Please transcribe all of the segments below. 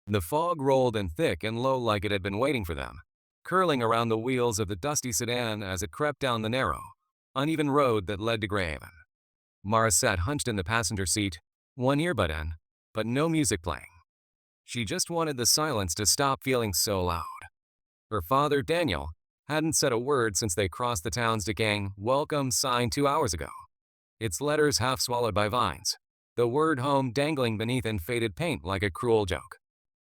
The fog rolled in thick and low like it had been waiting for them, curling around the wheels of the dusty sedan as it crept down the narrow, uneven road that led to Greyhaven. Mara sat hunched in the passenger seat, one earbud in, but no music playing. She just wanted the silence to stop feeling so loud. Her father, Daniel, hadn't said a word since they crossed the town's decaying welcome sign 2 hours ago, its letters half swallowed by vines, the word home dangling beneath in faded paint like a cruel joke.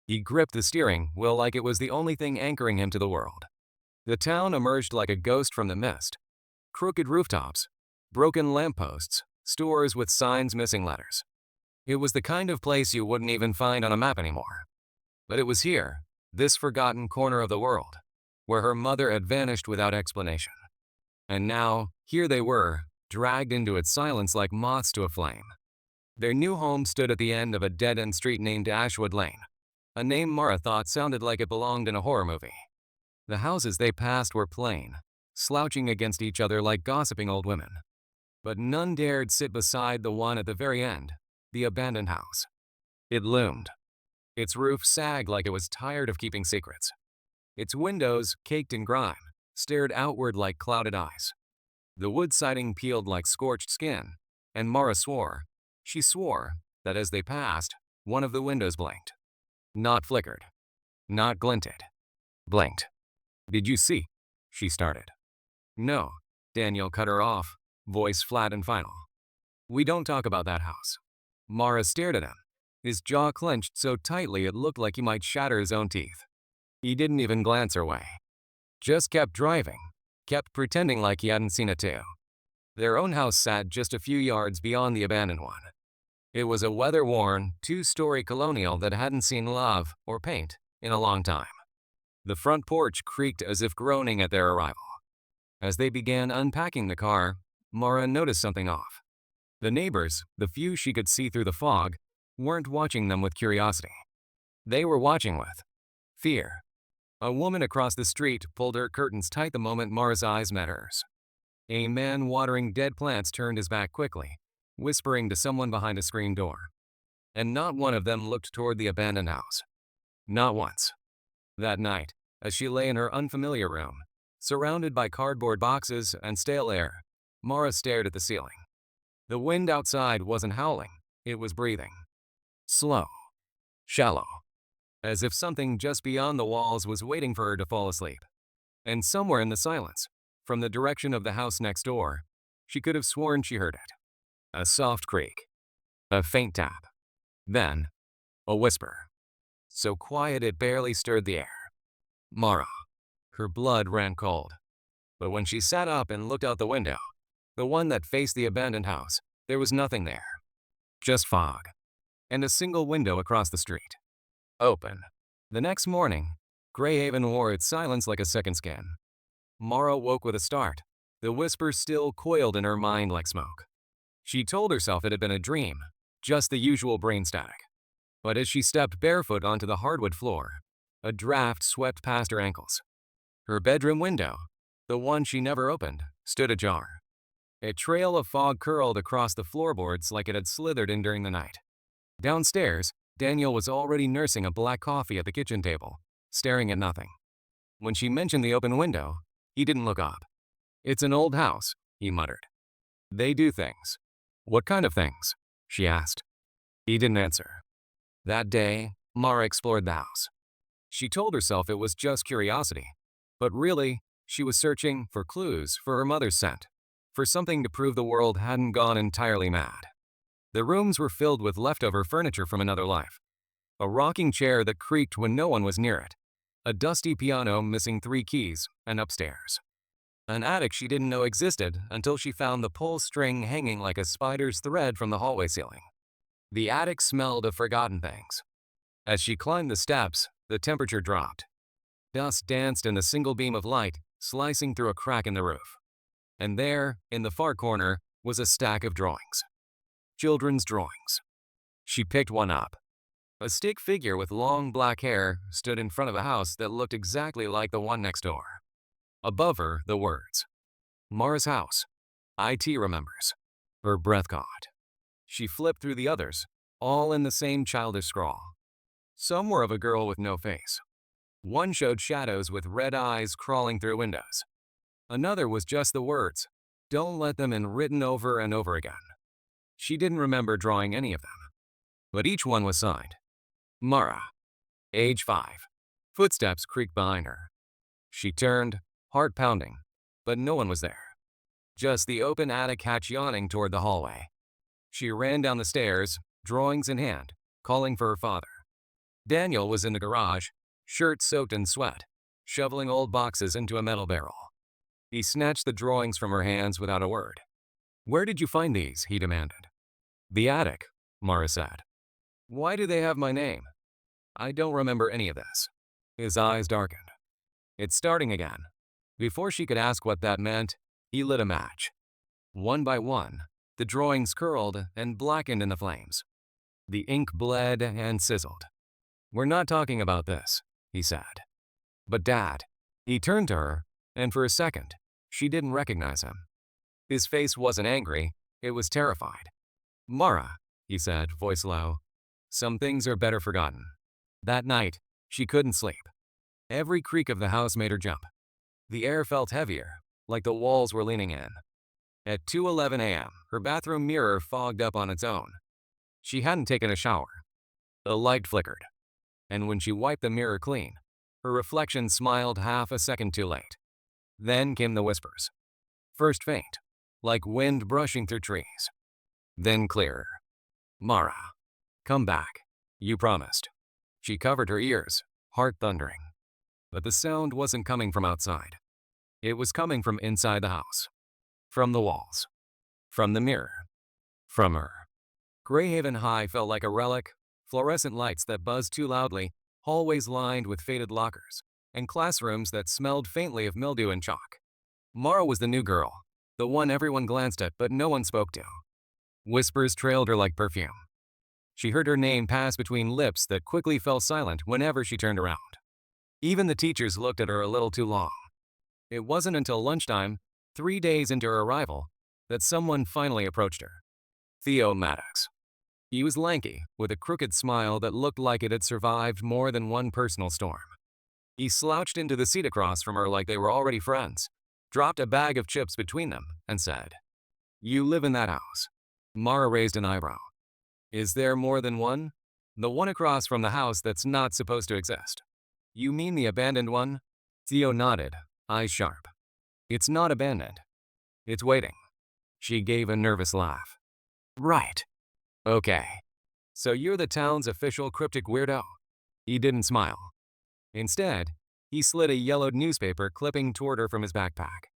He gripped the steering wheel like it was the only thing anchoring him to the world. The town emerged like a ghost from the mist. Crooked rooftops, broken lampposts, stores with signs missing letters. It was the kind of place you wouldn't even find on a map anymore. But it was here, this forgotten corner of the world, where her mother had vanished without explanation. And now, here they were, dragged into its silence like moths to a flame. Their new home stood at the end of a dead-end street named Ashwood Lane, a name Mara thought sounded like it belonged in a horror movie. The houses they passed were plain, slouching against each other like gossiping old women. But none dared sit beside the one at the very end, the abandoned house. It loomed. Its roof sagged like it was tired of keeping secrets. Its windows, caked in grime, stared outward like clouded eyes. The wood siding peeled like scorched skin, and Mara swore, she swore, that as they passed, one of the windows blinked. Not flickered. Not glinted. Blinked. "Did you see?" she started. "No," Daniel cut her off, voice flat and final. "We don't talk about that house." Mara stared at him, his jaw clenched so tightly it looked like he might shatter his own teeth. He didn't even glance her way. Just kept driving, kept pretending like he hadn't seen it too. Their own house sat just a few yards beyond the abandoned one. It was a weather-worn, two-story colonial that hadn't seen love or paint in a long time. The front porch creaked as if groaning at their arrival. As they began unpacking the car, Mara noticed something off. The neighbors, the few she could see through the fog, weren't watching them with curiosity. They were watching with fear. A woman across the street pulled her curtains tight the moment Mara's eyes met hers. A man watering dead plants turned his back quickly, whispering to someone behind a screen door. And not one of them looked toward the abandoned house. Not once. That night, as she lay in her unfamiliar room, surrounded by cardboard boxes and stale air, Mara stared at the ceiling. The wind outside wasn't howling, it was breathing. Slow. Shallow. As if something just beyond the walls was waiting for her to fall asleep. And somewhere in the silence, from the direction of the house next door, she could have sworn she heard it. A soft creak. A faint tap. Then, a whisper. So quiet it barely stirred the air. Mara. Her blood ran cold. But when she sat up and looked out the window, the one that faced the abandoned house, there was nothing there. Just fog. And a single window across the street. Open. The next morning, Greyhaven wore its silence like a second skin. Mara woke with a start, the whisper still coiled in her mind like smoke. She told herself it had been a dream, just the usual brain static. But as she stepped barefoot onto the hardwood floor, a draft swept past her ankles. Her bedroom window, the one she never opened, stood ajar. A trail of fog curled across the floorboards like it had slithered in during the night. Downstairs, Daniel was already nursing a black coffee at the kitchen table, staring at nothing. When she mentioned the open window, he didn't look up. "It's an old house," he muttered. "They do things." "What kind of things?" she asked. He didn't answer. That day, Mara explored the house. She told herself it was just curiosity, but really, she was searching for clues for her mother's scent, for something to prove the world hadn't gone entirely mad. The rooms were filled with leftover furniture from another life. A rocking chair that creaked when no one was near it, a dusty piano missing 3 keys, and upstairs. An attic she didn't know existed until she found the pull string hanging like a spider's thread from the hallway ceiling. The attic smelled of forgotten things. As she climbed the steps, the temperature dropped. Dust danced in the single beam of light, slicing through a crack in the roof. And there, in the far corner, was a stack of drawings. Children's drawings. She picked one up. A stick figure with long black hair stood in front of a house that looked exactly like the one next door. Above her, the words, "Mara's house. IT remembers." Her breath caught. She flipped through the others, all in the same childish scrawl. Some were of a girl with no face. One showed shadows with red eyes crawling through windows. Another was just the words, "Don't let them in," written over and over again. She didn't remember drawing any of them, but each one was signed. Mara, age 5. Footsteps creaked behind her. She turned, heart pounding, but no one was there. Just the open attic hatch yawning toward the hallway. She ran down the stairs, drawings in hand, calling for her father. Daniel was in the garage, shirt soaked in sweat, shoveling old boxes into a metal barrel. He snatched the drawings from her hands without a word. "Where did you find these?" he demanded. "The attic," Mara said. "Why do they have my name?" "I don't remember any of this." His eyes darkened. "It's starting again." Before she could ask what that meant, he lit a match. One by one, the drawings curled and blackened in the flames. The ink bled and sizzled. "We're not talking about this," he said. "But Dad," he turned to her, and for a second, she didn't recognize him. His face wasn't angry, it was terrified. "Mara," he said, voice low, "some things are better forgotten." That night, she couldn't sleep. Every creak of the house made her jump. The air felt heavier, like the walls were leaning in. At 2:11 a.m., her bathroom mirror fogged up on its own. She hadn't taken a shower. The light flickered, and when she wiped the mirror clean, her reflection smiled half a second too late. Then came the whispers. First faint, like wind brushing through trees. Then clearer. "Mara, come back. You promised." She covered her ears, heart thundering. But the sound wasn't coming from outside. It was coming from inside the house. From the walls. From the mirror. From her. Greyhaven High felt like a relic, fluorescent lights that buzzed too loudly, hallways lined with faded lockers, and classrooms that smelled faintly of mildew and chalk. Mara was the new girl, the one everyone glanced at but no one spoke to. Whispers trailed her like perfume. She heard her name pass between lips that quickly fell silent whenever she turned around. Even the teachers looked at her a little too long. It wasn't until lunchtime, 3 days into her arrival, that someone finally approached her. Theo Maddox. He was lanky, with a crooked smile that looked like it had survived more than one personal storm. He slouched into the seat across from her like they were already friends, dropped a bag of chips between them, and said, "You live in that house." Mara raised an eyebrow. "Is there more than one?" "The one across from the house that's not supposed to exist." "You mean the abandoned one?" Theo nodded, eyes sharp. "It's not abandoned. It's waiting." She gave a nervous laugh. "Right. Okay. So you're the town's official cryptic weirdo?" He didn't smile. Instead, he slid a yellowed newspaper clipping toward her from his backpack.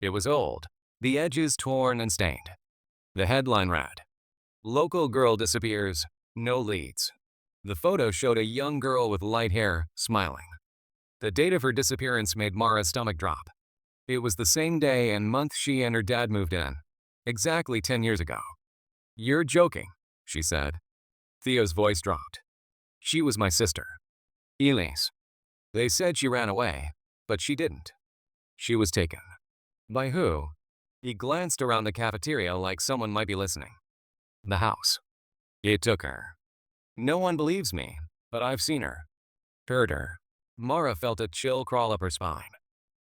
It was old, the edges torn and stained. The headline read, "Local girl disappears, no leads." The photo showed a young girl with light hair, smiling. The date of her disappearance made Mara's stomach drop. It was the same day and month she and her dad moved in, exactly 10 years ago. "You're joking," she said. Theo's voice dropped. "She was my sister. Elise. They said she ran away, but she didn't. She was taken." "By who?" He glanced around the cafeteria like someone might be listening. "The house. It took her. No one believes me, but I've seen her. Heard her." Mara felt a chill crawl up her spine.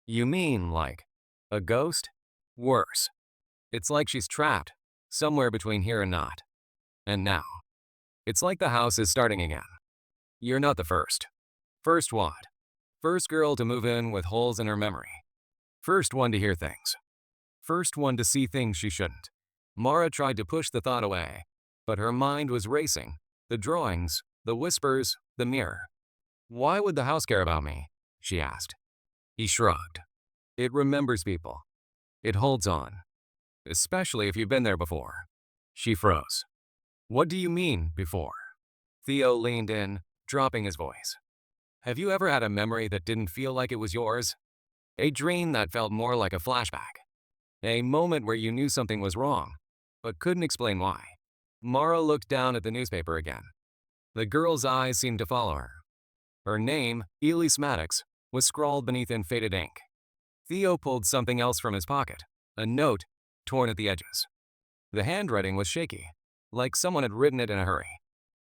"You mean, like, a ghost?" "Worse. It's like she's trapped, somewhere between here and not. And now. It's like the house is starting again. You're not the first." "First what?" "First girl to move in with holes in her memory. First one to hear things. First one to see things she shouldn't." Mara tried to push the thought away, but her mind was racing. The drawings, the whispers, the mirror. "Why would the house care about me?" she asked. He shrugged. "It remembers people. It holds on. Especially if you've been there before." She froze. "What do you mean, before?" Theo leaned in, dropping his voice. "Have you ever had a memory that didn't feel like it was yours? A dream that felt more like a flashback? A moment where you knew something was wrong, but couldn't explain why?" Mara looked down at the newspaper again. The girl's eyes seemed to follow her. Her name, Elise Maddox, was scrawled beneath in faded ink. Theo pulled something else from his pocket, a note torn at the edges. The handwriting was shaky, like someone had written it in a hurry.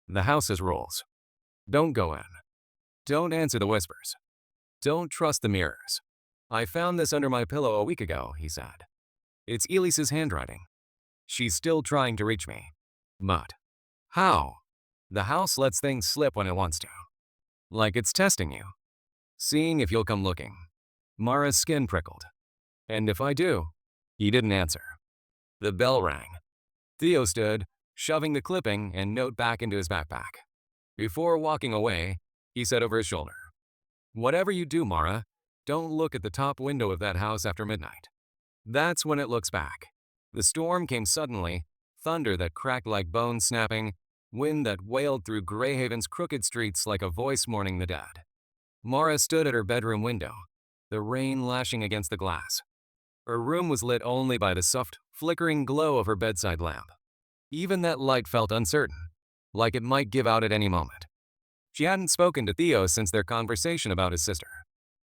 "The house's rules. Don't go in. Don't answer the whispers. Don't trust the mirrors. I found this under my pillow a week ago, he said. It's Elise's handwriting. She's still trying to reach me. But how? The house lets things slip when it wants to. Like it's testing you. Seeing if you'll come looking. Mara's skin prickled. And if I do? He didn't answer. The bell rang. Theo stood, shoving the clipping and note back into his backpack. Before walking away, he said over his shoulder, "Whatever you do, Mara, don't look at the top window of that house after midnight. That's when it looks back." The storm came suddenly, thunder that cracked like bones snapping, wind that wailed through Greyhaven's crooked streets like a voice mourning the dead. Mara stood at her bedroom window, the rain lashing against the glass. Her room was lit only by the soft, flickering glow of her bedside lamp. Even that light felt uncertain, like it might give out at any moment. She hadn't spoken to Theo since their conversation about his sister.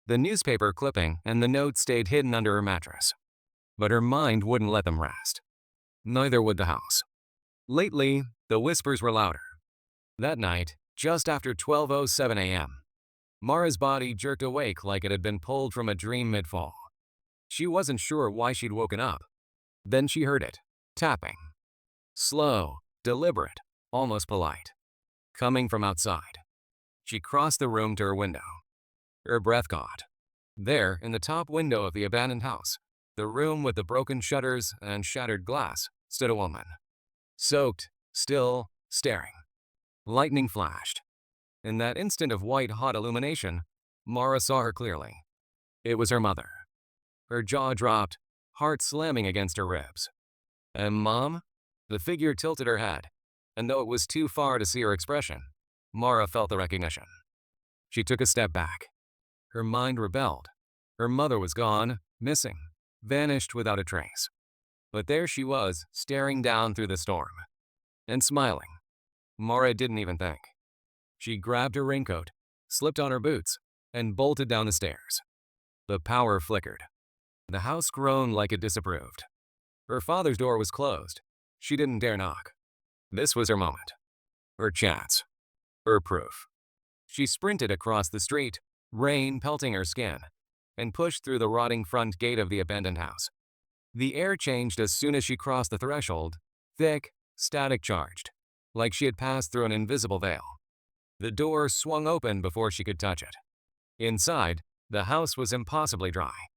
The newspaper clipping and the note stayed hidden under her mattress. But her mind wouldn't let them rest. Neither would the house. Lately, the whispers were louder. That night, just after 12:07 a.m., Mara's body jerked awake like it had been pulled from a dream mid-fall. She wasn't sure why she'd woken up. Then she heard it, tapping. Slow, deliberate, almost polite. Coming from outside. She crossed the room to her window. Her breath caught. There, in the top window of the abandoned house, the room with the broken shutters and shattered glass, stood a woman. Soaked, still, staring. Lightning flashed. In that instant of white-hot illumination, Mara saw her clearly. It was her mother. Her jaw dropped, heart slamming against her ribs. And Mom? The figure tilted her head, and though it was too far to see her expression, Mara felt the recognition. She took a step back. Her mind rebelled. Her mother was gone, missing, vanished without a trace. But there she was, staring down through the storm. And smiling. Mara didn't even think. She grabbed her raincoat, slipped on her boots, and bolted down the stairs. The power flickered. The house groaned like it disapproved. Her father's door was closed. She didn't dare knock. This was her moment. Her chance. Her proof. She sprinted across the street, rain pelting her skin, and pushed through the rotting front gate of the abandoned house. The air changed as soon as she crossed the threshold, thick, static charged, like she had passed through an invisible veil. The door swung open before she could touch it. Inside, the house was impossibly dry.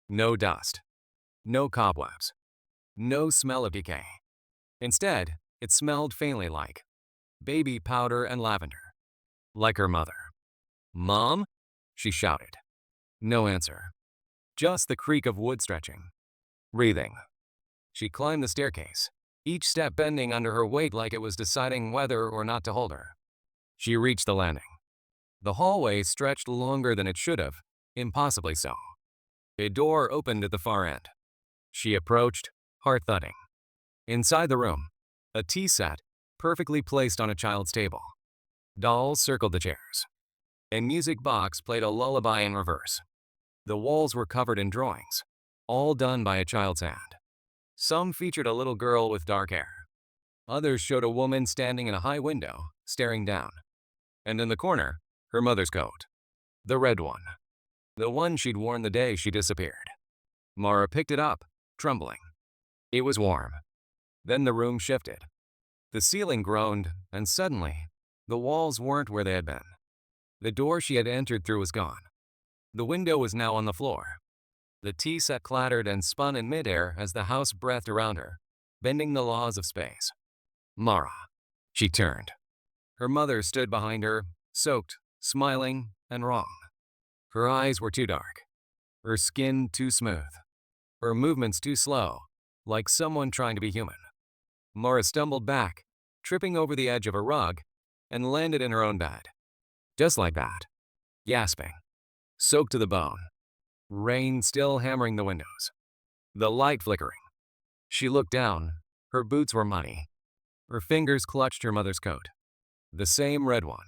No dust. No cobwebs. No smell of decay. Instead, it smelled faintly like baby powder and lavender. Like her mother. "Mom?" she shouted. No answer. Just the creak of wood stretching. Breathing. She climbed the staircase, each step bending under her weight like it was deciding whether or not to hold her. She reached the landing. The hallway stretched longer than it should have, impossibly so. A door opened at the far end. She approached, heart thudding. Inside the room, a tea set, perfectly placed on a child's table. Dolls circled the chairs. A music box played a lullaby in reverse. The walls were covered in drawings, all done by a child's hand. Some featured a little girl with dark hair. Others showed a woman standing in a high window, staring down. And in the corner, her mother's coat. The red one. The one she'd worn the day she disappeared. Mara picked it up, trembling. It was warm. Then the room shifted. The ceiling groaned, and suddenly, the walls weren't where they had been. The door she had entered through was gone. The window was now on the floor. The tea set clattered and spun in midair as the house breathed around her, bending the laws of space. Mara. She turned. Her mother stood behind her, soaked, smiling, and wrong. Her eyes were too dark. Her skin too smooth. Her movements too slow, like someone trying to be human. Mara stumbled back, tripping over the edge of a rug, and landed in her own bed. Just like that. Gasping. Soaked to the bone. Rain still hammering the windows. The light flickering. She looked down. Her boots were muddy. Her fingers clutched her mother's coat. The same red one.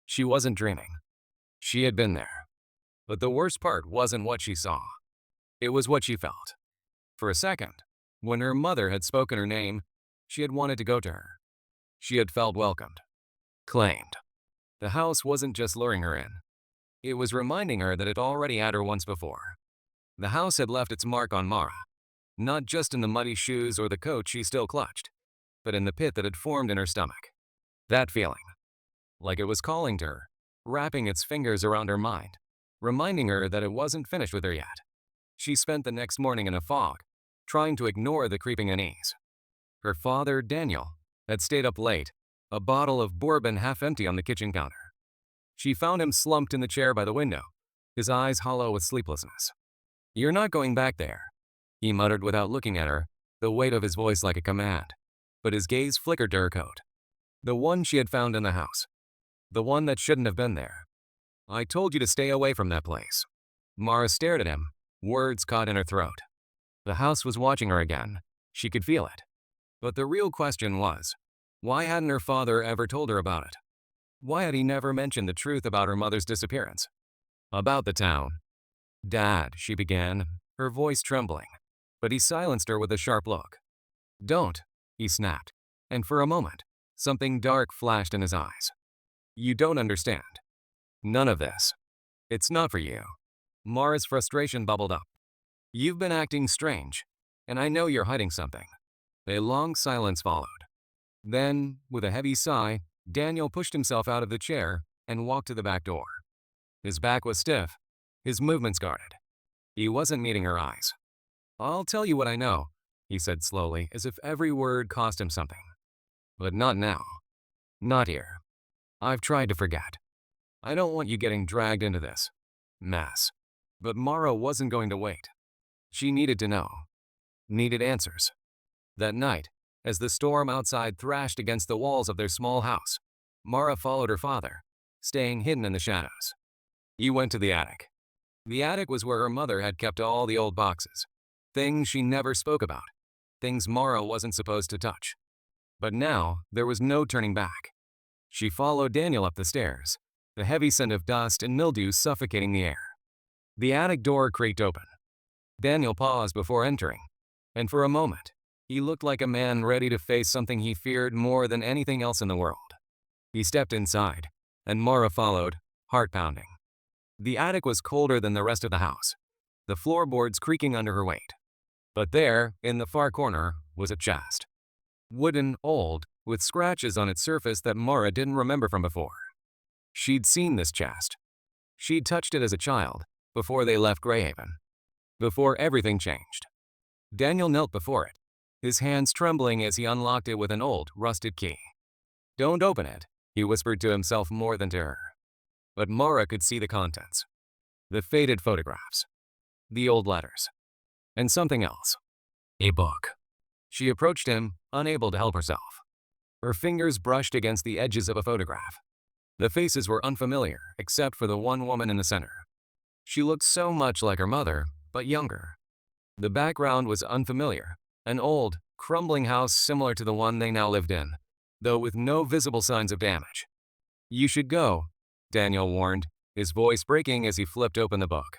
She wasn't dreaming. She had been there. But the worst part wasn't what she saw. It was what she felt. For a second, when her mother had spoken her name, she had wanted to go to her. She had felt welcomed. Claimed. The house wasn't just luring her in. It was reminding her that it already had her once before. The house had left its mark on Mara, not just in the muddy shoes or the coat she still clutched, but in the pit that had formed in her stomach. That feeling, like it was calling to her, wrapping its fingers around her mind, reminding her that it wasn't finished with her yet. She spent the next morning in a fog, trying to ignore the creeping unease. Her father, Daniel, had stayed up late, a bottle of bourbon half empty on the kitchen counter. She found him slumped in the chair by the window, his eyes hollow with sleeplessness. "You're not going back there," he muttered without looking at her, the weight of his voice like a command. But his gaze flickered to her coat. The one she had found in the house. The one that shouldn't have been there. "I told you to stay away from that place." Mara stared at him, words caught in her throat. The house was watching her again. She could feel it. But the real question was, why hadn't her father ever told her about it? Why had he never mentioned the truth about her mother's disappearance? About the town. "Dad," she began, her voice trembling. But he silenced her with a sharp look. "Don't," he snapped. And for a moment, something dark flashed in his eyes. "You don't understand. None of this. It's not for you." Mara's frustration bubbled up. "You've been acting strange, and I know you're hiding something." A long silence followed. Then, with a heavy sigh, Daniel pushed himself out of the chair and walked to the back door. His back was stiff, his movements guarded. He wasn't meeting her eyes. "I'll tell you what I know," he said slowly, as if every word cost him something. "But not now. Not here. I've tried to forget. I don't want you getting dragged into this mess." But Mara wasn't going to wait. She needed to know. Needed answers. That night, as the storm outside thrashed against the walls of their small house, Mara followed her father, staying hidden in the shadows. He went to the attic. The attic was where her mother had kept all the old boxes. Things she never spoke about. Things Mara wasn't supposed to touch. But now, there was no turning back. She followed Daniel up the stairs, the heavy scent of dust and mildew suffocating the air. The attic door creaked open. Daniel paused before entering, and for a moment, he looked like a man ready to face something he feared more than anything else in the world. He stepped inside, and Mara followed, heart pounding. The attic was colder than the rest of the house, the floorboards creaking under her weight. But there, in the far corner, was a chest. Wooden, old, with scratches on its surface that Mara didn't remember from before. She'd seen this chest. She'd touched it as a child, before they left Greyhaven. Before everything changed. Daniel knelt before it, his hands trembling as he unlocked it with an old, rusted key. "Don't open it," he whispered to himself more than to her. But Mara could see the contents. The faded photographs. The old letters. And something else. A book. She approached him, unable to help herself. Her fingers brushed against the edges of a photograph. The faces were unfamiliar, except for the one woman in the center. She looked so much like her mother, but younger. The background was unfamiliar, an old, crumbling house similar to the one they now lived in, though with no visible signs of damage. "You should go," Daniel warned, his voice breaking as he flipped open the book.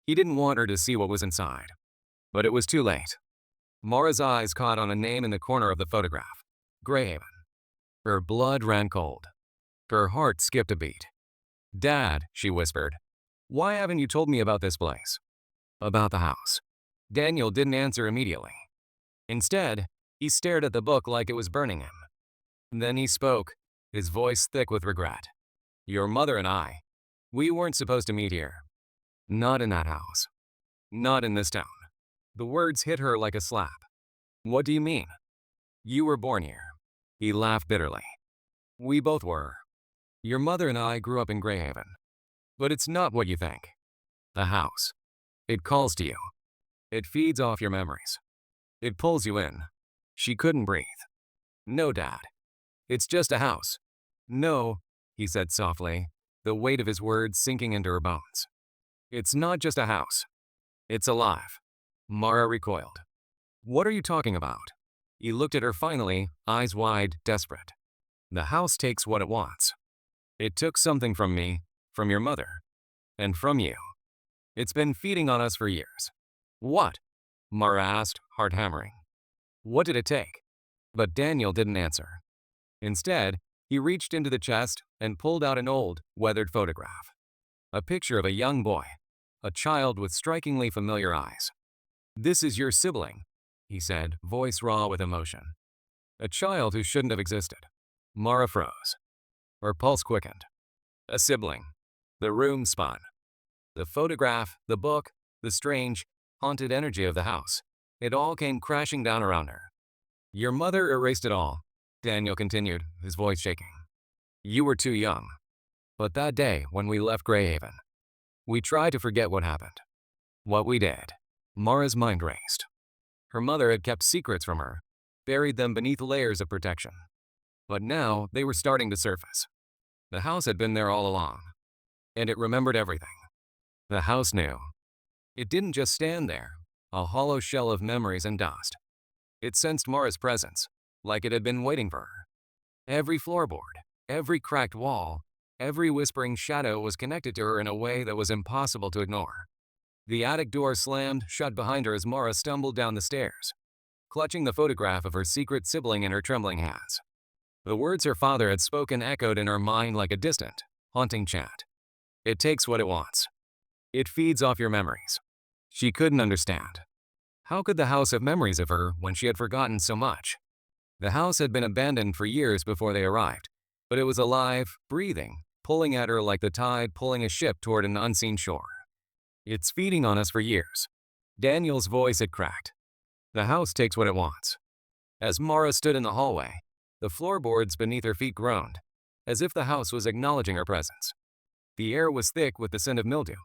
He didn't want her to see what was inside. But it was too late. Mara's eyes caught on a name in the corner of the photograph. Greyhaven. Her blood ran cold. Her heart skipped a beat. "Dad," she whispered, "why haven't you told me about this place?" About the house. Daniel didn't answer immediately. Instead, he stared at the book like it was burning him. Then he spoke, his voice thick with regret. "Your mother and I, we weren't supposed to meet here. Not in that house. Not in this town." The words hit her like a slap. "What do you mean?" "You were born here." He laughed bitterly. "We both were. Your mother and I grew up in Greyhaven. But it's not what you think. The house. It calls to you. It feeds off your memories. It pulls you in." She couldn't breathe. "No, Dad. It's just a house." "No," he said softly, the weight of his words sinking into her bones. "It's not just a house. It's alive." Mara recoiled. "What are you talking about?" He looked at her finally, eyes wide, desperate. "The house takes what it wants. It took something from me, from your mother, and from you. It's been feeding on us for years." "What?" Mara asked, heart hammering. "What did it take?" But Daniel didn't answer. Instead, He reached into the chest and pulled out an old, weathered photograph. A picture of a young boy, a child with strikingly familiar eyes. "This is your sibling," he said, voice raw with emotion. A child who shouldn't have existed. Mara froze. Her pulse quickened. A sibling. The room spun. The photograph, the book, the strange, haunted energy of the house. It all came crashing down around her. "Your mother erased it all," Daniel continued, his voice shaking. "You were too young. But that day, when we left Greyhaven, we tried to forget what happened. What we did." Mara's mind raced. Her mother had kept secrets from her, buried them beneath layers of protection. But now they were starting to surface. The house had been there all along. And it remembered everything. The house knew. It didn't just stand there, a hollow shell of memories and dust. It sensed Mara's presence, like it had been waiting for her. Every floorboard, every cracked wall, every whispering shadow was connected to her in a way that was impossible to ignore. The attic door slammed shut behind her as Mara stumbled down the stairs, clutching the photograph of her secret sibling in her trembling hands. The words her father had spoken echoed in her mind like a distant, haunting chant. "It takes what it wants. It feeds off your memories." She couldn't understand. How could the house have memories of her when she had forgotten so much? The house had been abandoned for years before they arrived, but it was alive, breathing, pulling at her like the tide pulling a ship toward an unseen shore. "It's feeding on us for years." Daniel's voice had cracked. "The house takes what it wants." As Mara stood in the hallway, the floorboards beneath her feet groaned, as if the house was acknowledging her presence. The air was thick with the scent of mildew,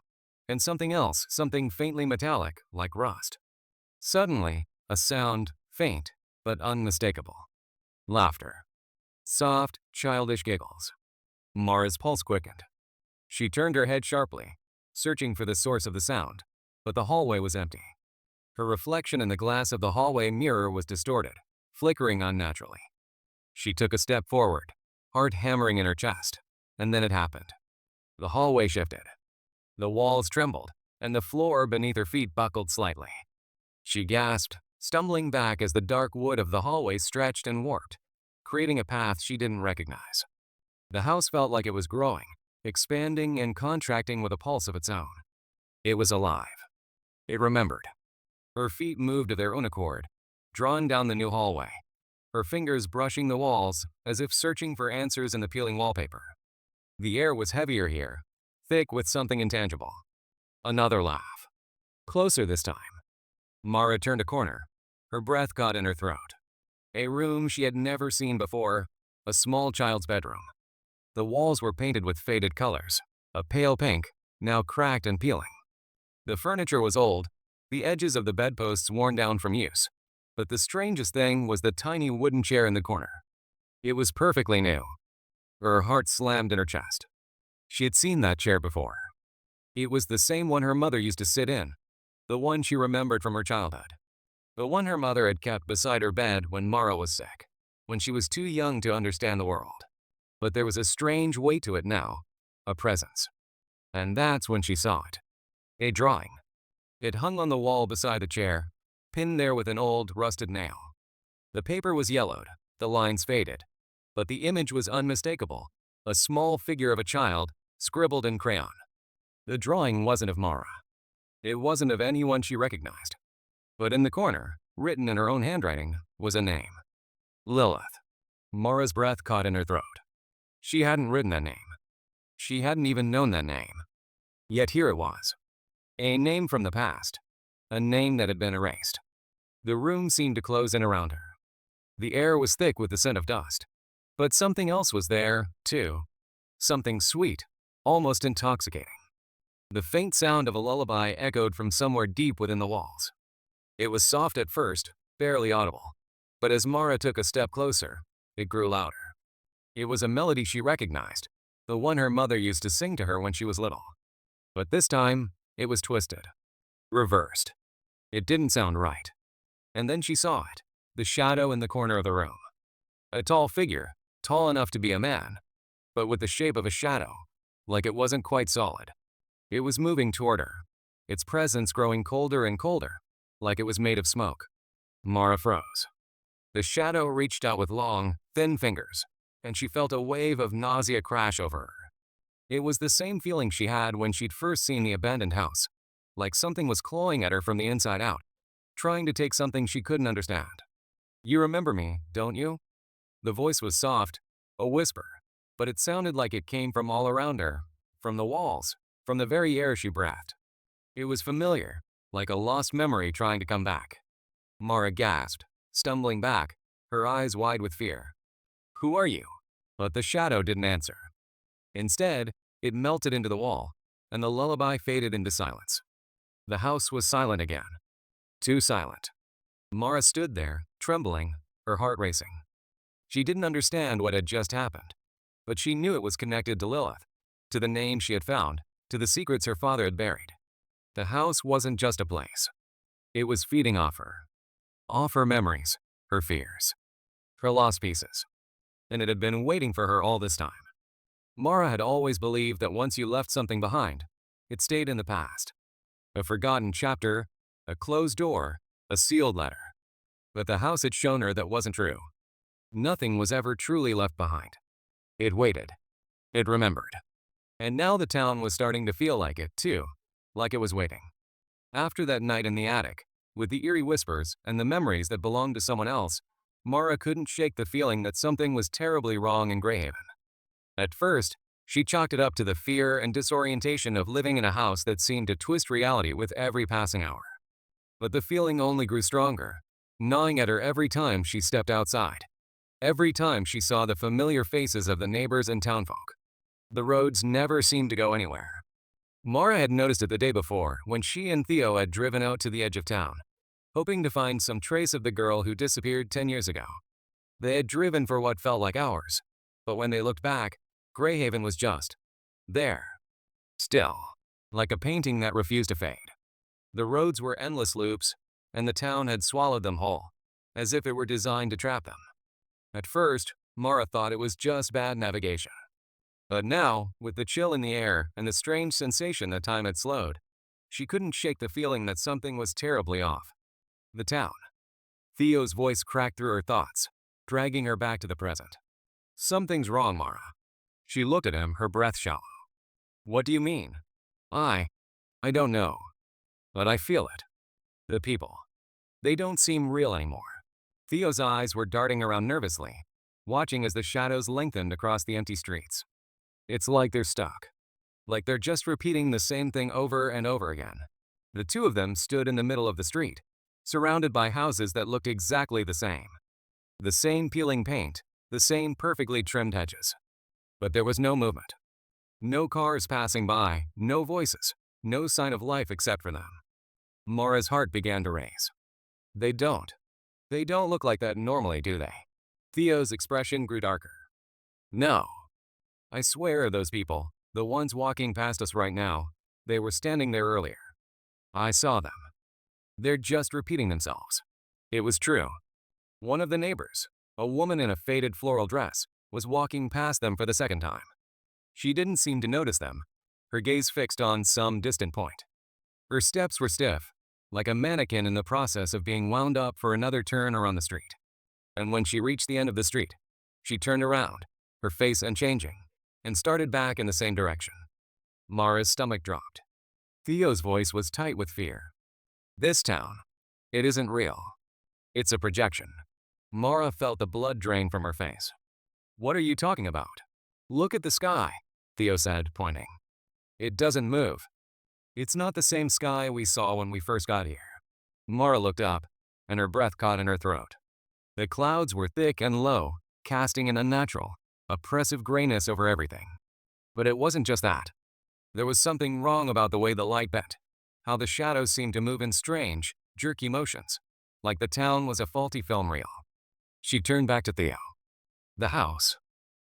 and something else, something faintly metallic, like rust. Suddenly, a sound, faint, but unmistakable. Laughter. Soft, childish giggles. Mara's pulse quickened. She turned her head sharply, searching for the source of the sound, but the hallway was empty. Her reflection in the glass of the hallway mirror was distorted, flickering unnaturally. She took a step forward, heart hammering in her chest, and then it happened. The hallway shifted. The walls trembled, and the floor beneath her feet buckled slightly. She gasped, stumbling back as the dark wood of the hallway stretched and warped, creating a path she didn't recognize. The house felt like it was growing, expanding and contracting with a pulse of its own. It was alive. It remembered. Her feet moved of their own accord, drawn down the new hallway, her fingers brushing the walls as if searching for answers in the peeling wallpaper. The air was heavier here, thick with something intangible. Another laugh. Closer this time. Mara turned a corner, her breath caught in her throat. A room she had never seen before, a small child's bedroom. The walls were painted with faded colors, a pale pink, now cracked and peeling. The furniture was old, the edges of the bedposts worn down from use, but the strangest thing was the tiny wooden chair in the corner. It was perfectly new. Her heart slammed in her chest. She had seen that chair before. It was the same one her mother used to sit in, the one she remembered from her childhood. The one her mother had kept beside her bed when Mara was sick, when she was too young to understand the world. But there was a strange weight to it now, a presence. And that's when she saw it. A drawing. It hung on the wall beside the chair, pinned there with an old, rusted nail. The paper was yellowed, the lines faded, but the image was unmistakable, a small figure of a child, scribbled in crayon. The drawing wasn't of Mara. It wasn't of anyone she recognized. But in the corner, written in her own handwriting, was a name. Lilith. Mara's breath caught in her throat. She hadn't written that name. She hadn't even known that name. Yet here it was. A name from the past. A name that had been erased. The room seemed to close in around her. The air was thick with the scent of dust. But something else was there, too. Something sweet, almost intoxicating. The faint sound of a lullaby echoed from somewhere deep within the walls. It was soft at first, barely audible. But as Mara took a step closer, it grew louder. It was a melody she recognized, the one her mother used to sing to her when she was little. But this time, it was twisted. Reversed. It didn't sound right. And then she saw it, the shadow in the corner of the room. A tall figure, tall enough to be a man, but with the shape of a shadow, like it wasn't quite solid. It was moving toward her, its presence growing colder and colder, like it was made of smoke. Mara froze. The shadow reached out with long, thin fingers, and she felt a wave of nausea crash over her. It was the same feeling she had when she'd first seen the abandoned house, like something was clawing at her from the inside out, trying to take something she couldn't understand. "You remember me, don't you?" The voice was soft, a whisper, but it sounded like it came from all around her, from the walls, from the very air she breathed. It was familiar, like a lost memory trying to come back. Mara gasped, stumbling back, her eyes wide with fear. "Who are you?" But the shadow didn't answer. Instead, it melted into the wall, and the lullaby faded into silence. The house was silent again. Too silent. Mara stood there, trembling, her heart racing. She didn't understand what had just happened, but she knew it was connected to Lilith, to the name she had found, to the secrets her father had buried. The house wasn't just a place. It was feeding off her memories, her fears, her lost pieces. And it had been waiting for her all this time. Mara had always believed that once you left something behind, it stayed in the past. A forgotten chapter, a closed door, a sealed letter. But the house had shown her that wasn't true. Nothing was ever truly left behind. It waited. It remembered. And now the town was starting to feel like it, too, like it was waiting. After that night in the attic, with the eerie whispers and the memories that belonged to someone else, Mara couldn't shake the feeling that something was terribly wrong in Greyhaven. At first, she chalked it up to the fear and disorientation of living in a house that seemed to twist reality with every passing hour. But the feeling only grew stronger, gnawing at her every time she stepped outside. Every time she saw the familiar faces of the neighbors and townfolk. The roads never seemed to go anywhere. Mara had noticed it the day before when she and Theo had driven out to the edge of town, hoping to find some trace of the girl who disappeared 10 years ago. They had driven for what felt like hours, but when they looked back, Greyhaven was just there. Still, like a painting that refused to fade. The roads were endless loops, and the town had swallowed them whole, as if it were designed to trap them. At first, Mara thought it was just bad navigation. But now, with the chill in the air and the strange sensation that time had slowed, she couldn't shake the feeling that something was terribly off. The town. Theo's voice cracked through her thoughts, dragging her back to the present. "Something's wrong, Mara." She looked at him, her breath shallow. "What do you mean?" I don't know. But I feel it. The people. They don't seem real anymore." Theo's eyes were darting around nervously, watching as the shadows lengthened across the empty streets. "It's like they're stuck. Like they're just repeating the same thing over and over again." The two of them stood in the middle of the street, surrounded by houses that looked exactly the same. The same peeling paint, the same perfectly trimmed hedges. But there was no movement. No cars passing by, no voices, no sign of life except for them. Mara's heart began to race. They don't look like that normally, do they?" Theo's expression grew darker. "No. I swear those people, the ones walking past us right now, they were standing there earlier. I saw them. They're just repeating themselves." It was true. One of the neighbors, a woman in a faded floral dress, was walking past them for the second time. She didn't seem to notice them, her gaze fixed on some distant point. Her steps were stiff, like a mannequin in the process of being wound up for another turn around the street. And when she reached the end of the street, she turned around, her face unchanging, and started back in the same direction. Mara's stomach dropped. Theo's voice was tight with fear. "This town, it isn't real. It's a projection." Mara felt the blood drain from her face. "What are you talking about?" "Look at the sky," Theo said, pointing. "It doesn't move. It's not the same sky we saw when we first got here." Mara looked up, and her breath caught in her throat. The clouds were thick and low, casting an unnatural, oppressive grayness over everything. But it wasn't just that. There was something wrong about the way the light bent, how the shadows seemed to move in strange, jerky motions, like the town was a faulty film reel. She turned back to Theo. "The house.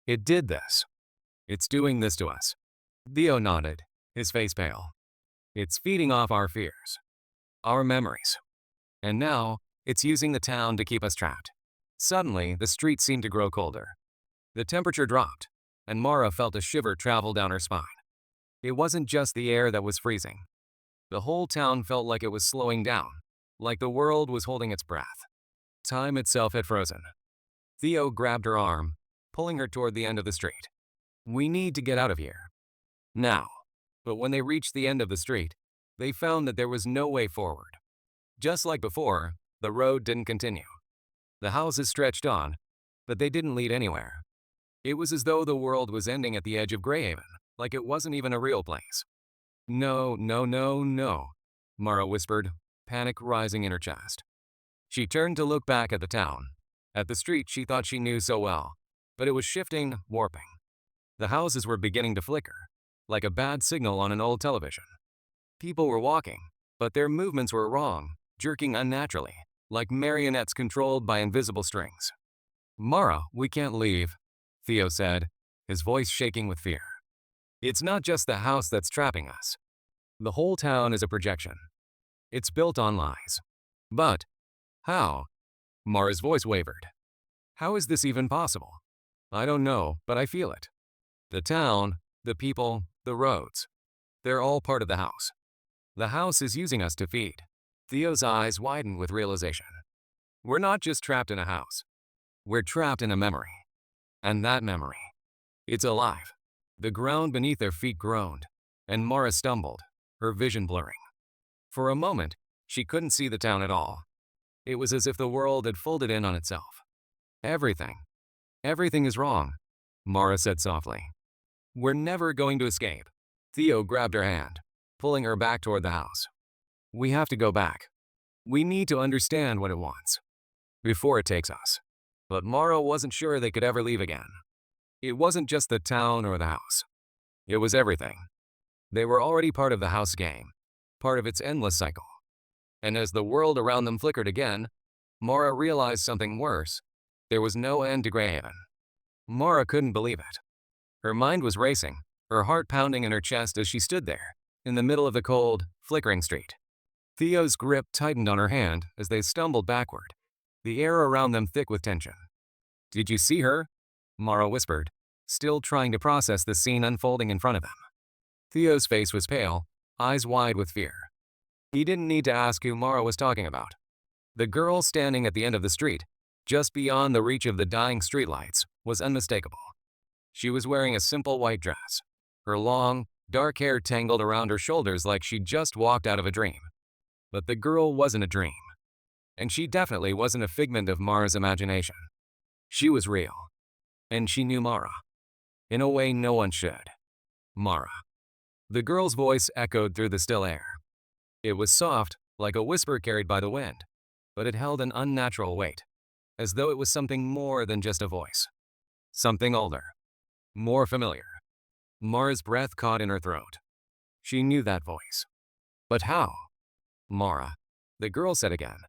It did this. It's doing this to us." Theo nodded, his face pale. "It's feeding off our fears, our memories. And now, it's using the town to keep us trapped." Suddenly, the street seemed to grow colder. The temperature dropped, and Mara felt a shiver travel down her spine. It wasn't just the air that was freezing. The whole town felt like it was slowing down, like the world was holding its breath. Time itself had frozen. Theo grabbed her arm, pulling her toward the end of the street. "We need to get out of here. Now." But when they reached the end of the street, they found that there was no way forward. Just like before, the road didn't continue. The houses stretched on, but they didn't lead anywhere. It was as though the world was ending at the edge of Greyhaven, like it wasn't even a real place. "No, no, no, no," Mara whispered, panic rising in her chest. She turned to look back at the town, at the street she thought she knew so well, but it was shifting, warping. The houses were beginning to flicker, like a bad signal on an old television. People were walking, but their movements were wrong, jerking unnaturally, like marionettes controlled by invisible strings. "Mara, we can't leave," Theo said, his voice shaking with fear. "It's not just the house that's trapping us. The whole town is a projection. It's built on lies." "But how?" Mara's voice wavered. "How is this even possible? I don't know, but I feel it. The town, the people, the roads. They're all part of the house. The house is using us to feed." Theo's eyes widened with realization. "We're not just trapped in a house. We're trapped in a memory. And that memory, it's alive." The ground beneath their feet groaned, and Mara stumbled, her vision blurring. For a moment, she couldn't see the town at all. It was as if the world had folded in on itself. Everything is wrong," Mara said softly. "We're never going to escape." Theo grabbed her hand, pulling her back toward the house. "We have to go back. We need to understand what it wants, before it takes us." But Mara wasn't sure they could ever leave again. It wasn't just the town or the house. It was everything. They were already part of the house game, part of its endless cycle. And as the world around them flickered again, Mara realized something worse. There was no end to Greyhaven. Mara couldn't believe it. Her mind was racing, her heart pounding in her chest as she stood there, in the middle of the cold, flickering street. Theo's grip tightened on her hand as they stumbled backward, the air around them thick with tension. "Did you see her?" Mara whispered, still trying to process the scene unfolding in front of them. Theo's face was pale, eyes wide with fear. He didn't need to ask who Mara was talking about. The girl standing at the end of the street, just beyond the reach of the dying streetlights, was unmistakable. She was wearing a simple white dress, her long, dark hair tangled around her shoulders like she'd just walked out of a dream. But the girl wasn't a dream. And she definitely wasn't a figment of Mara's imagination. She was real. And she knew Mara. In a way no one should. Mara. The girl's voice echoed through the still air. It was soft, like a whisper carried by the wind, but it held an unnatural weight, as though it was something more than just a voice. Something older. More familiar. Mara's breath caught in her throat. She knew that voice. But how? "Mara," the girl said again,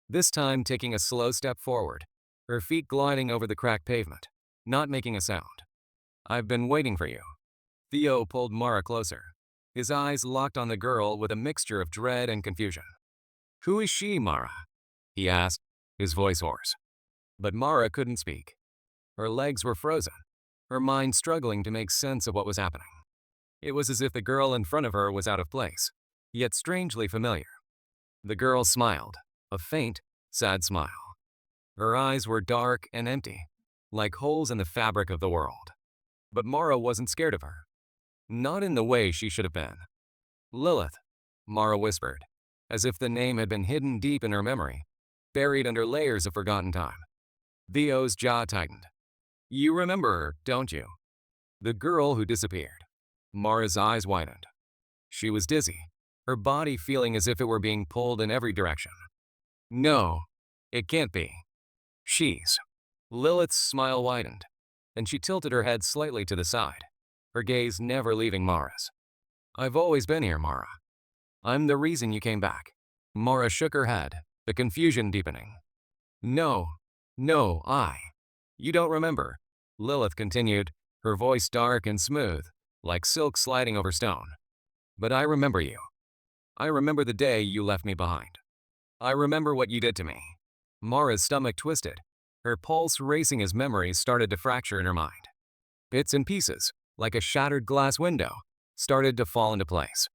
this time taking a slow step forward, her feet gliding over the cracked pavement, not making a sound. "I've been waiting for you." Theo pulled Mara closer, his eyes locked on the girl with a mixture of dread and confusion. "Who is she, Mara?" he asked, his voice hoarse. But Mara couldn't speak. Her legs were frozen, her mind struggling to make sense of what was happening. It was as if the girl in front of her was out of place, yet strangely familiar. The girl smiled, a faint, sad smile. Her eyes were dark and empty, like holes in the fabric of the world. But Mara wasn't scared of her. Not in the way she should have been. "Lilith," Mara whispered, as if the name had been hidden deep in her memory, buried under layers of forgotten time. Theo's jaw tightened. "You remember her, don't you? The girl who disappeared." Mara's eyes widened. She was dizzy, her body feeling as if it were being pulled in every direction. "No, it can't be. She's." Lilith's smile widened, and she tilted her head slightly to the side, her gaze never leaving Mara's. "I've always been here, Mara. I'm the reason you came back." Mara shook her head, the confusion deepening. "No, no, You don't remember," Lilith continued, her voice dark and smooth, like silk sliding over stone. "But I remember you. I remember the day you left me behind. I remember what you did to me." Mara's stomach twisted, her pulse racing as memories started to fracture in her mind. Bits and pieces, like a shattered glass window, started to fall into place.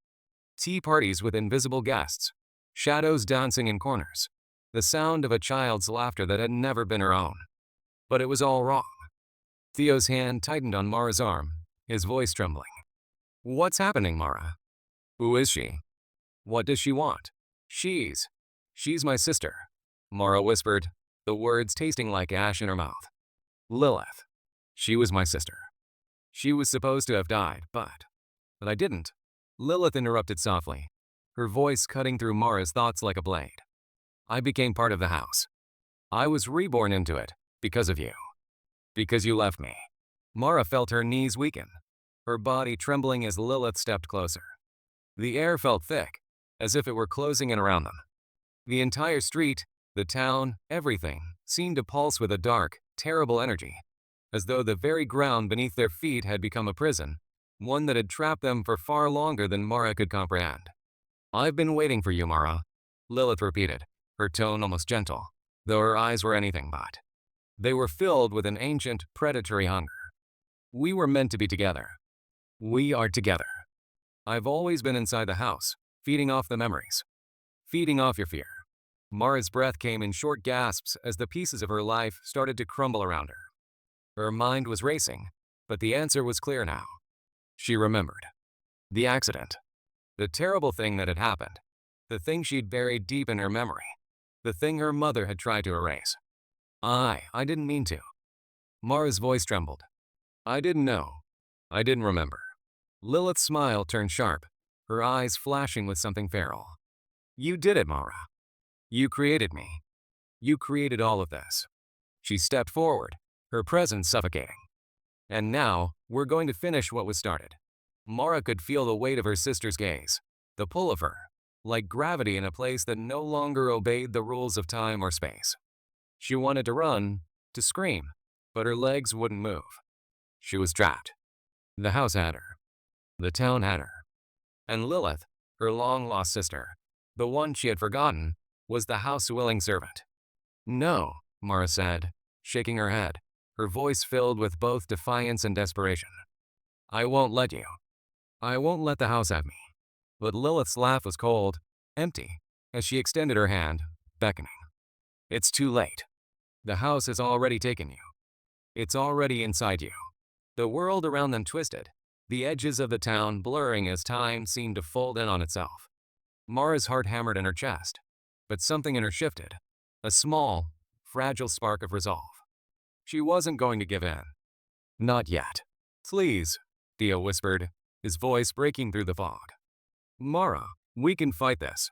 Tea parties with invisible guests, shadows dancing in corners, the sound of a child's laughter that had never been her own. But it was all wrong. Theo's hand tightened on Mara's arm, his voice trembling. What's happening, Mara? Who is she? What does she want? She's my sister, Mara whispered, the words tasting like ash in her mouth. Lilith. She was my sister. She was supposed to have died, but I didn't. Lilith interrupted softly, her voice cutting through Mara's thoughts like a blade. I became part of the house. I was reborn into it, because of you. Because you left me. Mara felt her knees weaken, her body trembling as Lilith stepped closer. The air felt thick, as if it were closing in around them. The entire street, the town, everything, seemed to pulse with a dark, terrible energy, as though the very ground beneath their feet had become a prison, one that had trapped them for far longer than Mara could comprehend. I've been waiting for you, Mara, Lilith repeated, her tone almost gentle, though her eyes were anything but. They were filled with an ancient, predatory hunger. We were meant to be together. We are together. I've always been inside the house, feeding off the memories. Feeding off your fear. Mara's breath came in short gasps as the pieces of her life started to crumble around her. Her mind was racing, but the answer was clear now. She remembered. The accident. The terrible thing that had happened. The thing she'd buried deep in her memory. The thing her mother had tried to erase. I didn't mean to. Mara's voice trembled. I didn't know. I didn't remember. Lilith's smile turned sharp, her eyes flashing with something feral. You did it, Mara. You created me. You created all of this. She stepped forward, her presence suffocating. And now, we're going to finish what was started. Mara could feel the weight of her sister's gaze, the pull of her, like gravity in a place that no longer obeyed the rules of time or space. She wanted to run, to scream, but her legs wouldn't move. She was trapped. The house had her. The town had her. And Lilith, her long-lost sister, the one she had forgotten, was the house-willing servant. No, Mara said, shaking her head, her voice filled with both defiance and desperation. I won't let you. I won't let the house have me. But Lilith's laugh was cold, empty, as she extended her hand, beckoning. It's too late. The house has already taken you. It's already inside you. The world around them twisted, the edges of the town blurring as time seemed to fold in on itself. Mara's heart hammered in her chest, but something in her shifted, a small, fragile spark of resolve. She wasn't going to give in. Not yet. Please, Theo whispered, his voice breaking through the fog. Mara, we can fight this.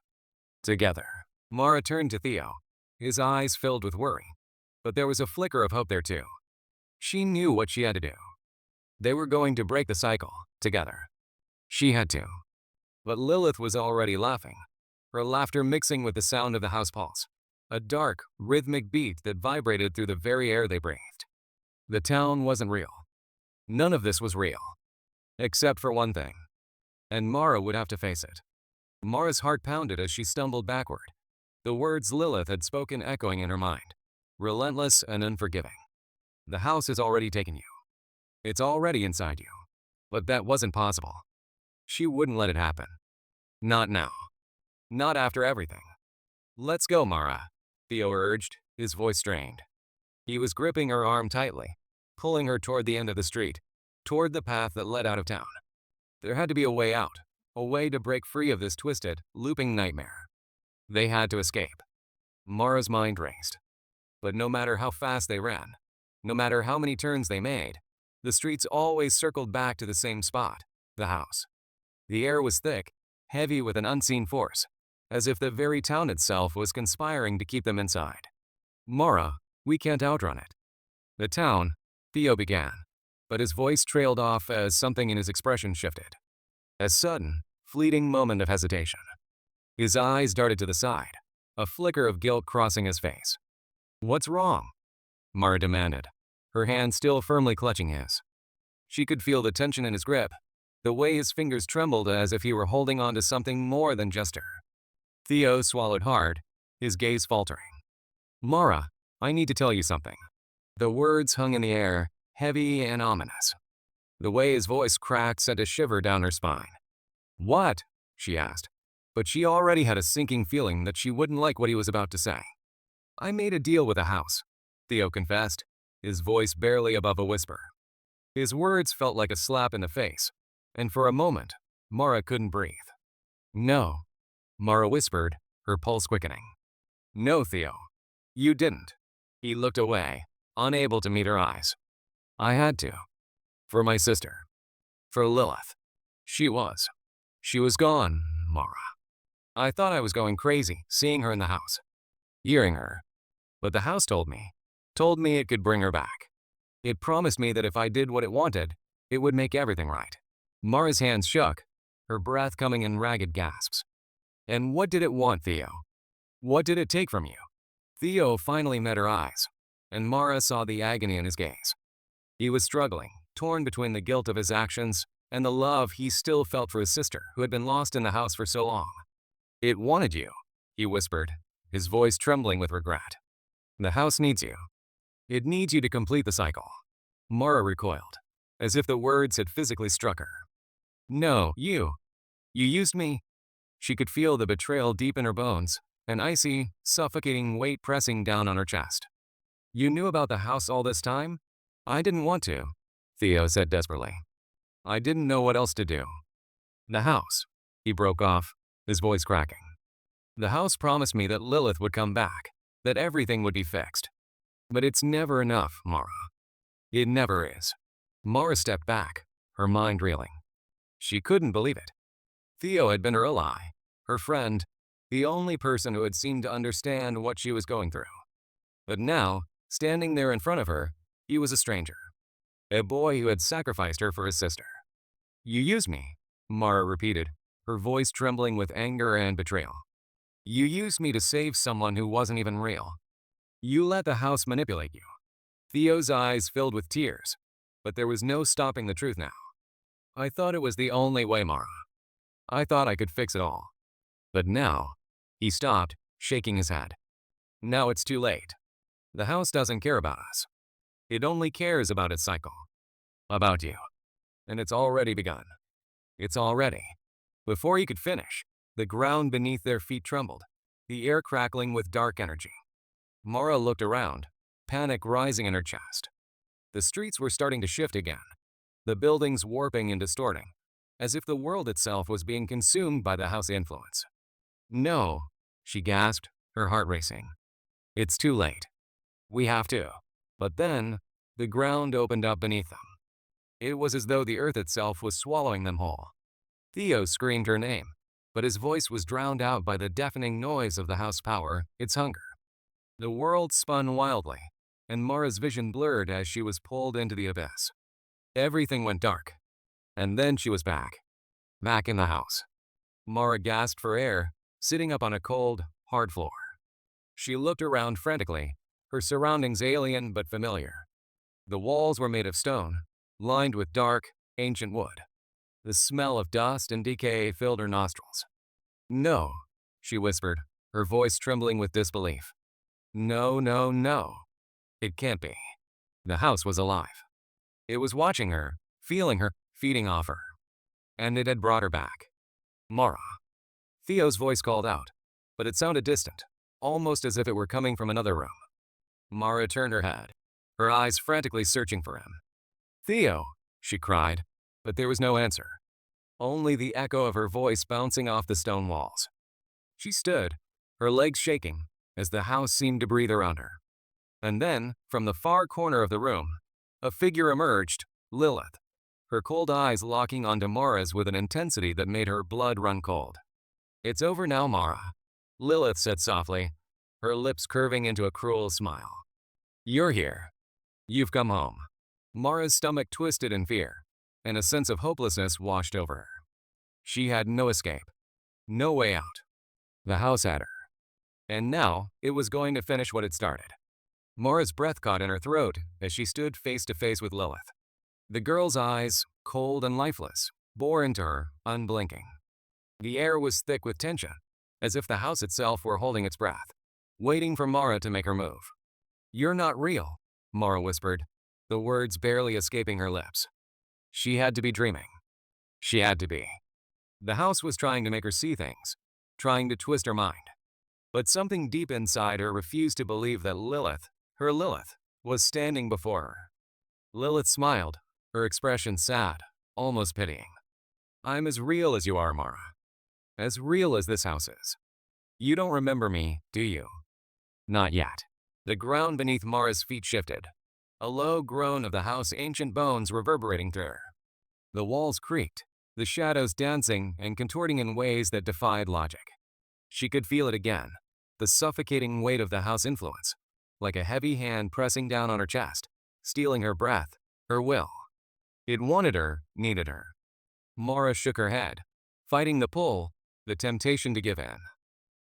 Together. Mara turned to Theo, his eyes filled with worry, but there was a flicker of hope there too. She knew what she had to do. They were going to break the cycle, together. She had to. But Lilith was already laughing, her laughter mixing with the sound of the house pulse, a dark, rhythmic beat that vibrated through the very air they breathed. The town wasn't real. None of this was real. Except for one thing. And Mara would have to face it. Mara's heart pounded as she stumbled backward, the words Lilith had spoken echoing in her mind, relentless and unforgiving. The house has already taken you. It's already inside you. But that wasn't possible. She wouldn't let it happen. Not now. Not after everything. Let's go, Mara, Theo urged, his voice strained. He was gripping her arm tightly, pulling her toward the end of the street, toward the path that led out of town. There had to be a way out, a way to break free of this twisted, looping nightmare. They had to escape. Mara's mind raced. But no matter how fast they ran, no matter how many turns they made, the streets always circled back to the same spot, the house. The air was thick, heavy with an unseen force, as if the very town itself was conspiring to keep them inside. Mara, we can't outrun it. The town, Theo began, but his voice trailed off as something in his expression shifted. A sudden, fleeting moment of hesitation. His eyes darted to the side, a flicker of guilt crossing his face. What's wrong? Mara demanded, her hand still firmly clutching his. She could feel the tension in his grip, the way his fingers trembled as if he were holding on to something more than just her. Theo swallowed hard, his gaze faltering. Mara, I need to tell you something. The words hung in the air, heavy and ominous. The way his voice cracked sent a shiver down her spine. What? She asked, but she already had a sinking feeling that she wouldn't like what he was about to say. I made a deal with the house, Theo confessed, his voice barely above a whisper. His words felt like a slap in the face, and for a moment, Mara couldn't breathe. "No," Mara whispered, her pulse quickening. "No, Theo. You didn't." He looked away, unable to meet her eyes. "I had to. For my sister. For Lilith. She was gone, Mara. I thought I was going crazy, seeing her in the house. Hearing her. But the house told me it could bring her back. It promised me that if I did what it wanted, it would make everything right." Mara's hands shook, her breath coming in ragged gasps. "And what did it want, Theo? What did it take from you?" Theo finally met her eyes, and Mara saw the agony in his gaze. He was struggling, torn between the guilt of his actions and the love he still felt for his sister who had been lost in the house for so long. "It wanted you," he whispered, his voice trembling with regret. "The house needs you. It needs you to complete the cycle." Mara recoiled, as if the words had physically struck her. "No, you used me." She could feel the betrayal deep in her bones, an icy, suffocating weight pressing down on her chest. "You knew about the house all this time? I didn't want to," Theo said desperately. "I didn't know what else to do." "The house," he broke off, his voice cracking. "The house promised me that Lilith would come back, that everything would be fixed. But it's never enough, Mara. It never is." Mara stepped back, her mind reeling. She couldn't believe it. Theo had been her ally, her friend, the only person who had seemed to understand what she was going through. But now, standing there in front of her, he was a stranger. A boy who had sacrificed her for his sister. "You used me," Mara repeated, her voice trembling with anger and betrayal. "You used me to save someone who wasn't even real. You let the house manipulate you." Theo's eyes filled with tears, but there was no stopping the truth now. "I thought it was the only way, Mara. I thought I could fix it all. But now," he stopped, shaking his head. "Now it's too late. The house doesn't care about us. It only cares about its cycle. About you. And it's already begun. It's already." Before he could finish, the ground beneath their feet trembled, the air crackling with dark energy. Mara looked around, panic rising in her chest. The streets were starting to shift again, the buildings warping and distorting, as if the world itself was being consumed by the house influence. "No," she gasped, her heart racing. "It's too late. We have to." But then, the ground opened up beneath them. It was as though the earth itself was swallowing them whole. Theo screamed her name, but his voice was drowned out by the deafening noise of the house power, its hunger. The world spun wildly, and Mara's vision blurred as she was pulled into the abyss. Everything went dark. And then she was back. Back in the house. Mara gasped for air, sitting up on a cold, hard floor. She looked around frantically, her surroundings alien but familiar. The walls were made of stone, lined with dark, ancient wood. The smell of dust and decay filled her nostrils. "No," she whispered, her voice trembling with disbelief. "No, no, no. It can't be." The house was alive. It was watching her, feeling her, feeding off her. And it had brought her back. "Mara." Theo's voice called out, but it sounded distant, almost as if it were coming from another room. Mara turned her head, her eyes frantically searching for him. "Theo," she cried, but there was no answer. Only the echo of her voice bouncing off the stone walls. She stood, her legs shaking, as the house seemed to breathe around her. And then, from the far corner of the room, a figure emerged, Lilith, her cold eyes locking onto Mara's with an intensity that made her blood run cold. "It's over now, Mara," Lilith said softly, her lips curving into a cruel smile. "You're here. You've come home." Mara's stomach twisted in fear, and a sense of hopelessness washed over her. She had no escape, no way out. The house had her. And now, it was going to finish what it started. Mara's breath caught in her throat as she stood face to face with Lilith. The girl's eyes, cold and lifeless, bore into her, unblinking. The air was thick with tension, as if the house itself were holding its breath, waiting for Mara to make her move. "You're not real," Mara whispered, the words barely escaping her lips. She had to be dreaming. She had to be. The house was trying to make her see things, trying to twist her mind. But something deep inside her refused to believe that Lilith, her Lilith, was standing before her. Lilith smiled, her expression sad, almost pitying. I'm as real as you are, Mara. As real as this house is. You don't remember me, do you? Not yet. The ground beneath Mara's feet shifted, a low groan of the house's ancient bones reverberating through her. The walls creaked, the shadows dancing and contorting in ways that defied logic. She could feel it again, the suffocating weight of the house influence, like a heavy hand pressing down on her chest, stealing her breath, her will. It wanted her, needed her. Mara shook her head, fighting the pull, the temptation to give in.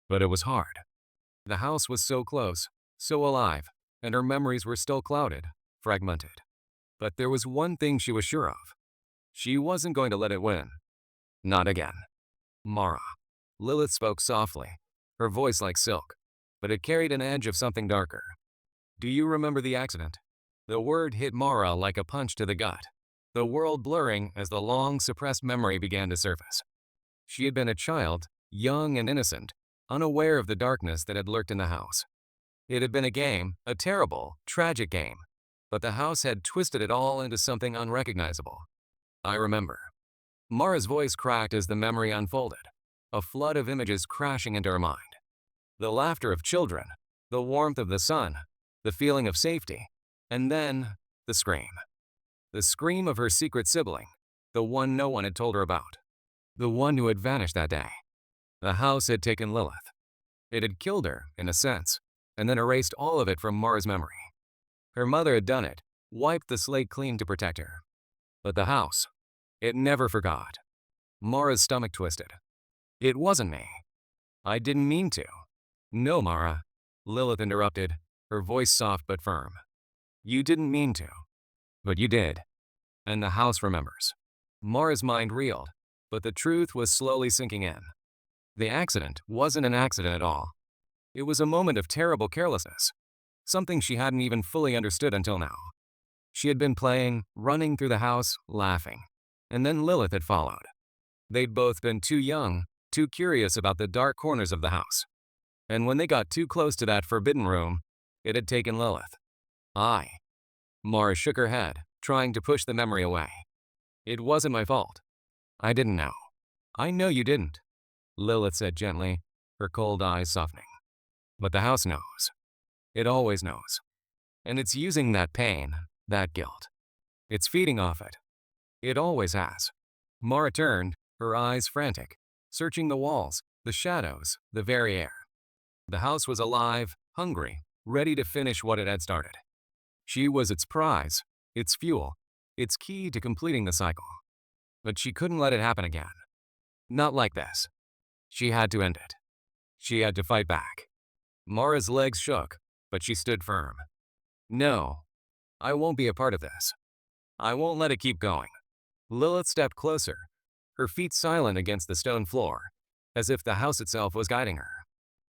But it was hard. The house was so close, so alive, and her memories were still clouded, fragmented. But there was one thing she was sure of. She wasn't going to let it win. Not again. Mara. Lilith spoke softly, her voice like silk, but it carried an edge of something darker. Do you remember the accident? The word hit Mara like a punch to the gut, the world blurring as the long suppressed memory began to surface. She had been a child, young and innocent, unaware of the darkness that had lurked in the house. It had been a game, a terrible, tragic game, but the house had twisted it all into something unrecognizable. I remember. Mara's voice cracked as the memory unfolded, a flood of images crashing into her mind. The laughter of children, the warmth of the sun, the feeling of safety, and then the scream. The scream of her secret sibling, the one no one had told her about, the one who had vanished that day. The house had taken Lilith. It had killed her, in a sense, and then erased all of it from Mara's memory. Her mother had done it, wiped the slate clean to protect her. But the house, it never forgot. Mara's stomach twisted. It wasn't me. I didn't mean to. No, Mara, Lilith interrupted, her voice soft but firm. You didn't mean to. But you did. And the house remembers. Mara's mind reeled, but the truth was slowly sinking in. The accident wasn't an accident at all. It was a moment of terrible carelessness, something she hadn't even fully understood until now. She had been playing, running through the house, laughing, and then Lilith had followed. They'd both been too young, too curious about the dark corners of the house. And when they got too close to that forbidden room, it had taken Lilith. Mara shook her head, trying to push the memory away. It wasn't my fault. I didn't know. I know you didn't, Lilith said gently, her cold eyes softening. But the house knows. It always knows. And it's using that pain, that guilt. It's feeding off it. It always has. Mara turned, her eyes frantic, searching the walls, the shadows, the very air. The house was alive, hungry, ready to finish what it had started. She was its prize, its fuel, its key to completing the cycle. But she couldn't let it happen again. Not like this. She had to end it. She had to fight back. Mara's legs shook, but she stood firm. No, I won't be a part of this. I won't let it keep going. Lilith stepped closer, her feet silent against the stone floor, as if the house itself was guiding her.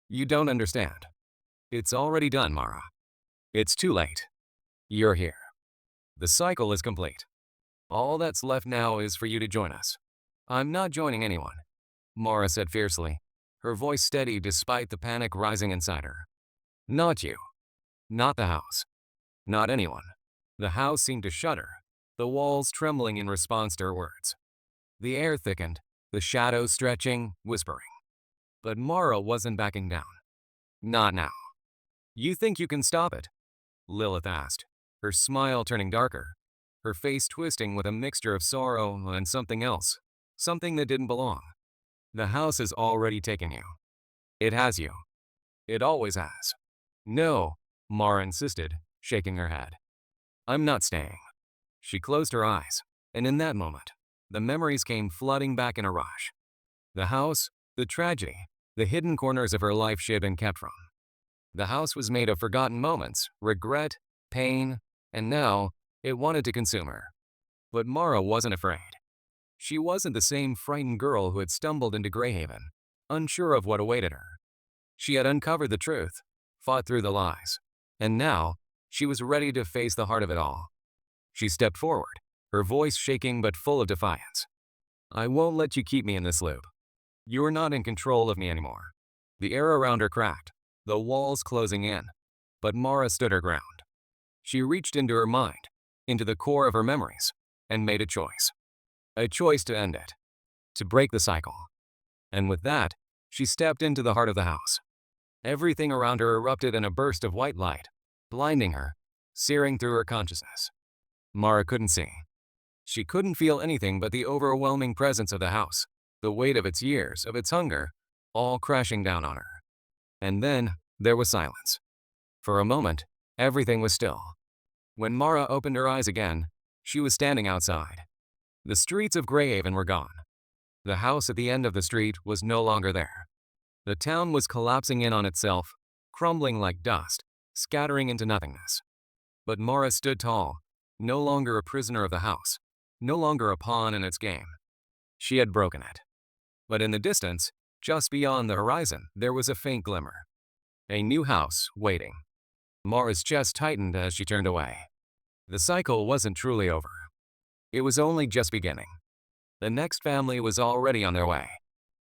You don't understand. It's already done, Mara. It's too late. You're here. The cycle is complete. All that's left now is for you to join us. I'm not joining anyone, Mara said fiercely, her voice steady despite the panic rising inside her. Not you. Not the house. Not anyone. The house seemed to shudder, the walls trembling in response to her words. The air thickened, the shadows stretching, whispering. But Mara wasn't backing down. Not now. You think you can stop it? Lilith asked, her smile turning darker, her face twisting with a mixture of sorrow and something else, something that didn't belong. The house has already taken you. It has you. It always has. No, Mara insisted, shaking her head. I'm not staying. She closed her eyes, and in that moment, the memories came flooding back in a rush. The house, the tragedy, the hidden corners of her life she had been kept from. The house was made of forgotten moments, regret, pain, and now it wanted to consume her. But Mara wasn't afraid. She wasn't the same frightened girl who had stumbled into Greyhaven, unsure of what awaited her. She had uncovered the truth, fought through the lies, and now she was ready to face the heart of it all. She stepped forward, her voice shaking but full of defiance. I won't let you keep me in this loop. You're not in control of me anymore. The air around her cracked, the walls closing in, but Mara stood her ground. She reached into her mind, into the core of her memories, and made a choice. A choice to end it, to break the cycle. And with that, she stepped into the heart of the house. Everything around her erupted in a burst of white light, blinding her, searing through her consciousness. Mara couldn't see. She couldn't feel anything but the overwhelming presence of the house, the weight of its years, of its hunger, all crashing down on her. And then, there was silence. For a moment, everything was still. When Mara opened her eyes again, she was standing outside. The streets of Greyhaven were gone. The house at the end of the street was no longer there. The town was collapsing in on itself, crumbling like dust, scattering into nothingness. But Mara stood tall, no longer a prisoner of the house, no longer a pawn in its game. She had broken it. But in the distance, just beyond the horizon, there was a faint glimmer. A new house waiting. Mara's chest tightened as she turned away. The cycle wasn't truly over. It was only just beginning. The next family was already on their way,